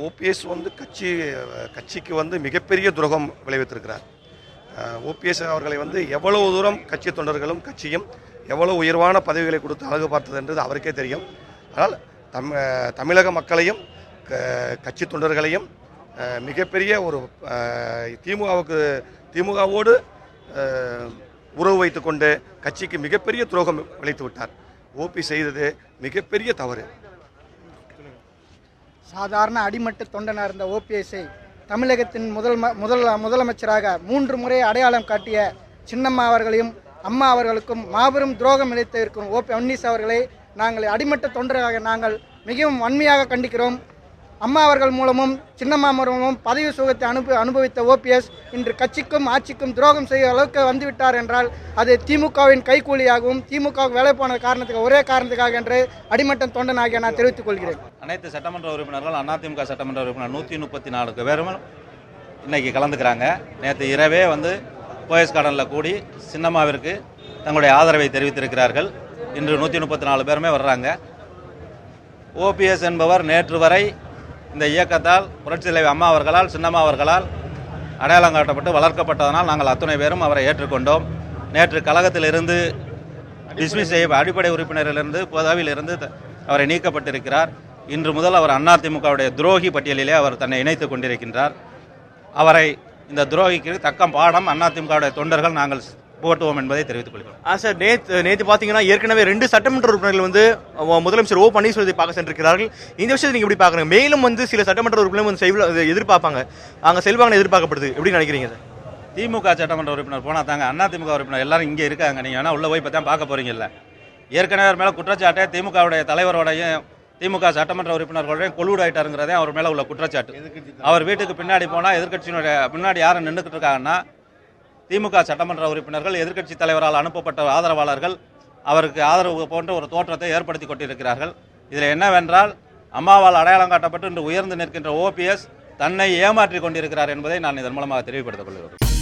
OPS வந்து கட்சிக்கு வந்து மிகப்பெரிய துரோகம் விளைவித்திருக்கிறார். ஓபிஎஸ் அவர்களை வந்து எவ்வளவு தூரம் கட்சி தொண்டர்களும் கட்சியும் எவ்வளவு உயர்வான பதவிகளை கொடுத்து அழகு பார்த்தது என்றது அவருக்கே தெரியும். ஆனால் தமிழக மக்களையும் கட்சி தொண்டர்களையும் மிகப்பெரிய ஒரு திமுகவோடு உறவு வைத்துக்கொண்டு கட்சிக்கு மிகப்பெரிய துரோகம் விளைத்து விட்டார். ஓபி செய்தது மிகப்பெரிய தவறு. சாதாரண அடிமட்ட தொண்டனாக இருந்த ஓபிஎஸ்ஐ தமிழகத்தின் முதலமைச்சராக 3 முறை அடையாளம் காட்டிய சின்னம்மா அவர்களையும் அம்மா அவர்களுக்கும் மாபெரும் துரோகம் இழைத்து இருக்கும் பன்னீர்செல்வம் அவர்களை நாங்கள் அடிமட்ட தொண்டராக நாங்கள் மிகவும் வன்மையாக கண்டிக்கிறோம். அம்மா அவர்கள் மூலமும் சின்னம்மா மூலமும் பதவி சுகத்தை அனுபவித்த ஓபிஎஸ் இன்று கட்சிக்கும் ஆட்சிக்கும் துரோகம் செய்ய அளவுக்கு வந்துவிட்டார் என்றால் அது திமுகவின் கைக்கூலியாகவும் திமுக வேலை போன ஒரே காரணத்துக்காக என்று அடிமட்ட தொண்டனாகிய நான் தெரிவித்துக் கொள்கிறேன். அனைத்து சட்டமன்ற உறுப்பினர்கள் அதிமுக சட்டமன்ற உறுப்பினர் 134 பேரும் இன்னைக்கு கலந்துக்கிறாங்க. நேற்று இரவே போயஸ் கார்டனில் கூடி சின்னம்மாவிற்கு தங்களுடைய ஆதரவை தெரிவித்திருக்கிறார்கள். இன்று 134 பேருமே வர்றாங்க. ஓபிஎஸ் என்பவர் நேற்று வரை இந்த இயக்கத்தால் புரட்சித் தலைவி அம்மா அவர்களால் சின்னம்மா அவர்களால் அடையாளம் காட்டப்பட்டு வளர்க்கப்பட்டதனால் நாங்கள் அத்தனை பேரும் அவரை ஏற்றுக்கொண்டோம். நேற்று கழகத்திலிருந்து டிஸ்மிஸ் செய்ய அடிப்படை உறுப்பினரிலிருந்து பதவியிலிருந்து அவரை நீக்கப்பட்டிருக்கிறார். இன்று முதல் அவர் அதிமுகவுடைய துரோகி பட்டியலிலே அவர் தன்னை இணைத்துக் கொண்டிருக்கின்றார். அவரை இந்த துரோகிக்கு தக்க பாடம் அதிமுகவுடைய தொண்டர்கள் நாங்கள் போட்டுவோம் என்பதை தெரிவித்துக் கொள்கிறோம். சார், நேற்று பார்த்தீங்கன்னா ஏற்கனவே 2 சட்டமன்ற உறுப்பினர்கள் முதலமைச்சர் பன்னீர்செல்வத்தை பார்க்க சென்றிருக்கிறார்கள். இந்த விஷயத்தை நீங்க எப்படி பாக்குறீங்க? மேலும் சில சட்டமன்ற உறுப்பினர்கள் எதிர்பார்ப்பாங்க, அங்க செல்வாங்கன்னு எதிர்பார்க்கப்படுது. எப்படி நினைக்கிறீங்க சார்? திமுக சட்டமன்ற உறுப்பினர் போனா தாங்க அதிமுக உறுப்பினர் எல்லாரும் இங்கே இருக்காங்க. நீங்க வேணா உள்ள போய் தான் பார்க்க போறீங்கல்ல. ஏற்கனவே மேல குற்றச்சாட்டை திமுகவுடைய தலைவரோடையும் திமுக சட்டமன்ற உறுப்பினர்களோடையும் கொலூடு ஆயிட்டாருங்கிறதே அவர் மேல உள்ள குற்றச்சாட்டு. அவர் வீட்டுக்கு பின்னாடி போனா எதிர்கட்சியினுடைய பின்னாடி யாரும் நின்றுட்டு இருக்காங்கன்னா திமுக சட்டமன்ற உறுப்பினர்கள் எதிர்க்கட்சி தலைவரால் அனுப்பப்பட்ட ஆதரவாளர்கள் அவருக்கு ஆதரவு போன்ற ஒரு தோற்றத்தை ஏற்படுத்தி கொண்டிருக்கிறார்கள். இதில் என்னவென்றால் அம்மாவால் அடையாளம் காட்டப்பட்டு இன்று உயர்ந்து நிற்கின்ற ஓபிஎஸ் தன்னை ஏமாற்றிக் கொண்டிருக்கிறார் என்பதை நான் இதன் மூலமாக தெளிவுபடுத்திக் கொள்கிறேன்.